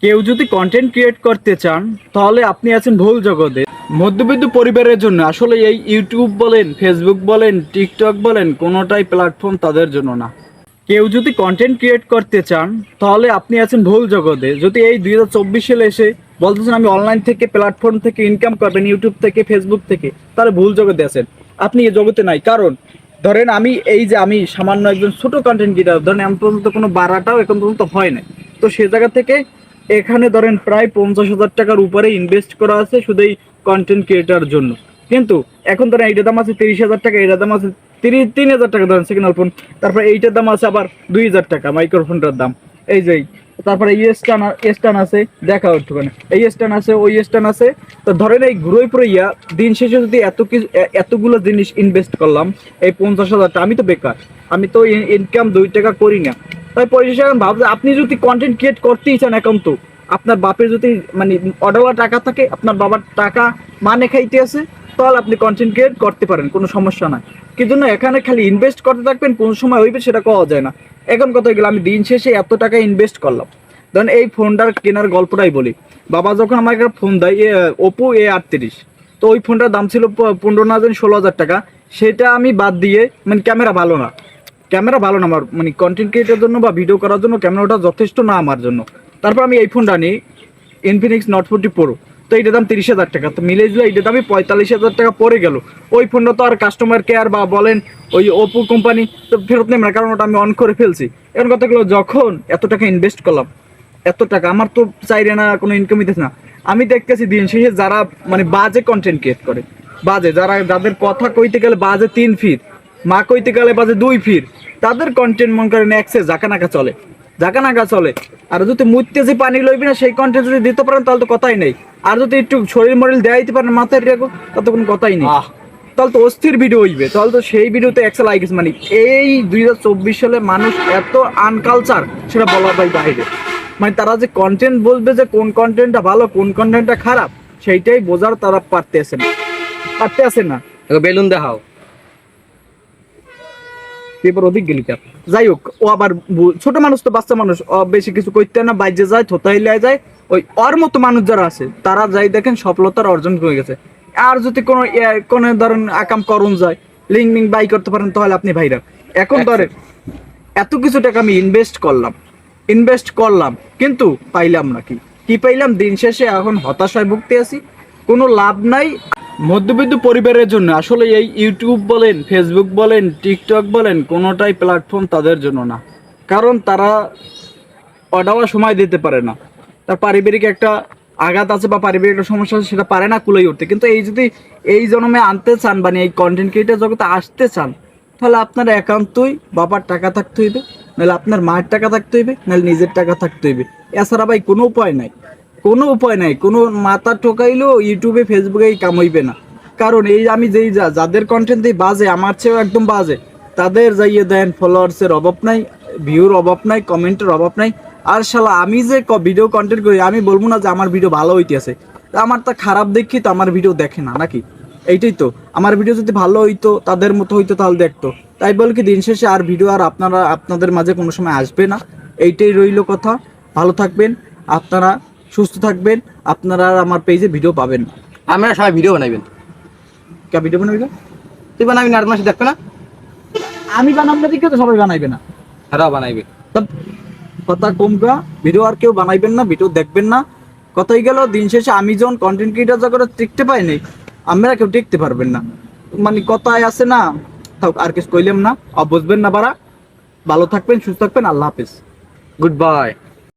কেউ যদি content create করতে চান তাহলে আপনি আছেন ভুল জগতে। মধ্যবিত্ত পরিবারের জন্য আসলে এই ইউটিউব বলেন, ফেসবুক বলেন, টিকটক বলেন, কোনোটাই প্ল্যাটফর্ম তাদের জন্য না। কেউ যদি কন্টেন্ট ক্রিয়েট করতে চান তাহলে আপনি আছেন ভুল জগতে। যদি এই 2024 সালে এসে বলতেছেন আমি অনলাইন থেকে, প্ল্যাটফর্ম থেকে ইনকাম করবেন, ইউটিউব থেকে, ফেসবুক থেকে, তাহলে ভুল জগতে আছেন। আপনি এই জগতে নাই। কারণ ধরেন আমি সামান্য একজন ছোট কন্টেন্ট ক্রিয়েটার, ধরেন এখন পর্যন্ত কোনো বাড়াটাও এখন পর্যন্ত হয় না। তো সে জায়গা থেকে এখানে ধরেন প্রায় 50,000 টাকার উপরে ইনভেস্ট করা আছে শুধু এই কন্টেন্ট ক্রিয়েটার জন্য। কিন্তু এখন ধরেন এইটার দাম আছে 30,000 টাকা, এইটার দাম আছে 3,000 টাকা ধরেন সিগন্যাল ফোন। তারপরে এইটার দাম আছে আবার 2,000 টাকা মাইক্রোফোনটার দাম। এই যে তারপরে স্টান আছে, দেখা একটুখানে এই স্টান আছে, ওই স্টান আছে। তো ধরেন এই ঘুরোই পুরো দিন শেষে যদি এতগুলো জিনিস ইনভেস্ট করলাম, এই 50,000 টাকা, আমি তো বেকার, আমি তো ইনকাম 2 টাকা করি না। তাই পরিশেষে এখন ভাবছি আপনি যদি কন্টেন্ট ক্রিয়েট করতেই চান, এখন তো আপনার বাপের যদি মানে অডালা টাকা থাকে, আপনার বাবার টাকা মানে খাইতে আছে, তাহলে আপনি কন্টেন্ট ক্রিয়েট করতে পারেন, কোনো সমস্যা নাই। কিন্তু না, এখানে খালি ইনভেস্ট করতে থাকবেন, কোন সময় হইবে সেটা পাওয়া যায় না। এখন কথা হয়ে গেল, আমি দিন শেষে এত টাকা ইনভেস্ট করলাম। ধরেন এই ফোনটার কেনার গল্পটাই বলি। বাবা যখন আমাকে একটা ফোন দেয়, ওপো A38, তো ওই ফোনটার দাম ছিল 15 না জানি 16,000 টাকা। সেটা আমি বাদ দিয়ে, মানে ক্যামেরা ভালো না আমার, মানে কন্টেন্ট ক্রিয়েটার জন্য বা ভিডিও করার জন্য ক্যামেরাটা যথেষ্ট না আমার জন্য। তারপর আমি এই ফোনটা নিই, ইনফিনিক্স Note 40 Pro। তো এইটার দাম 30,000 টাকা। তো মিলে জুলে এইটার দামই 45,000 টাকা পড়ে গেল। ওই ফোনটা তো আর কাস্টমার কেয়ার বা বলেন ওই ওপো কোম্পানি তো ফেরত নেবে না, কারণ ওটা আমি অন করে ফেলছি। এর কথা গেলো, যখন এত টাকা ইনভেস্ট করলাম, এত টাকা আমার তো চাইরে না, কোনো ইনকাম দিতেছে না। আমি দেখতেছি দিন শেষে যারা মানে বাজে কন্টেন্ট ক্রিয়েট করে, যাদের কথা কইতে গেলে বাজে 3 ফিট, মা কইতে গেলে বাজে 2 ফিট, তাদের কন্টেন্ট মন করেন অ্যাক্সেস জাকানাকা চলে। আর যদি মুইতে যে পানি লইবি না, সেই কন্টেন্ট যদি দিতে পারেন তাহলে তো কথাই নেই। আর যদি একটু শরীর মরিল দেখাইতে পারেন, মাথায় রেখো, তাহলে তো কোনো কথাই নেই। তাহলে তো অস্থির ভিডিও হইবে, তাহলে তো সেই ভিডিওতে এক্সেল আই গেছে। মানে এই 2024 সালে মানুষ এত আনকালচার, সেটা বলার বাইরে। মানে তারা যে কন্টেন্ট বলবে যে কোন কন্টেন্টটা ভালো, কোন কন্টেন্টটা খারাপ, সেইটাই বোঝার তারা পারতে আসে না। বেলুন দেখাও, পেপার অধিক গেলি। যাই হোক, ও আবার ছোট মানুষ তো, বাচ্চা মানুষ, বেশি কিছু করতে না, বাইজে যায়, থোতাইলে যায়। ওই ওর মতো মানুষ যারা আছে তারা যাই দেখেন সফলতার অর্জন করে গেছে। আর যদি কোনো ধরেন আকাম করুন যায়, লিঙ্ক বাই করতে পারেন, তাহলে আপনি ভাইরাল। এখন ধরেন এত কিছু টাকা আমি ইনভেস্ট করলাম, কিন্তু পাইলাম না। কি পাইলাম? দিন শেষে এখন হতাশায় ভুগতে আছি, কোনো লাভ নাই। মধ্যবিত্ত পরিবারের জন্য আসলে এই ইউটিউব বলেন, ফেসবুক বলেন, টিকটক বলেন, কোনোটাই প্ল্যাটফর্ম তাদের জন্য না। কারণ তারা অডাওয়া সময় দিতে পারে না, তার পারিবারিক একটা আঘাত আছে বা পারিবারিক একটা সমস্যা আছে, সেটা পারে না কুলাই উঠতে। কিন্তু এই যদি এই জন্মে আনতে চান, মানে এই কন্টেন্ট ক্রিয়েটার জগতে আসতে চান, তাহলে আপনার একান্তই বাবার টাকা থাকতে হইবে, নাহলে আপনার মায়ের টাকা থাকতে হইবে, নাহলে নিজের টাকা থাকতে হইবে। এছাড়া ভাই কোনো উপায় নাই, কোনো মাথা ঠকাইলেও ইউটিউবে ফেসবুকেই কামাইবে না। কারণ এই আমি যাদের কন্টেন্ট দিই বাজে, আমার চেয়েও একদম বাজে, তাদের যাইয়ে দেন ফলোয়ার্সের অভাব নাই, ভিউর অভাব নাই, কমেন্টের অভাব নাই। আর শালা আমি যে ভিডিও কন্টেন্ট করি, আমি বলবো না যে আমার ভিডিও ভালো হইতেছে, আমার তা খারাপ দেখি তো আমার ভিডিও দেখে না নাকি? এইটাই তো, আমার ভিডিও যদি ভালো হইতো, তাদের মতো হইতো, তাহলে দেখতো। তাই বল কি দিন শেষে আর ভিডিও আর আপনাদের মাঝে কোনো সময় আসবে না। এইটাই রইল কথা। ভালো থাকবেন আপনারা, সুস্থ থাকবেন আপনারা, আর আমার পেজে ভিডিও পাবেন না। আমরা সবাই ভিডিও বানাইবেন। কে ভিডিও বানাবি না? তুই বানাবি না, আর মাসে দেখবে না, আমি বানাব না দেখে তো সবাই বানাইবে না। তারাও বানাইবে। কথা কমকা, ভিডিও আর কেউ বানাইবেন না, ভিডিও দেখবেন না। কথাই গেল, দিন শেষে আমি যখন কন্টেন্ট ক্রিয়েটার জগতে টিকতে পাইনি, আপনারা কেউ টিকতে পারবেন না। মানে কথায় আছে না, আর কিছু কইলাম না, বুঝবেন না বারা। ভালো থাকবেন, সুস্থ থাকবেন, আল্লাহ হাফেজ, গুড বাই।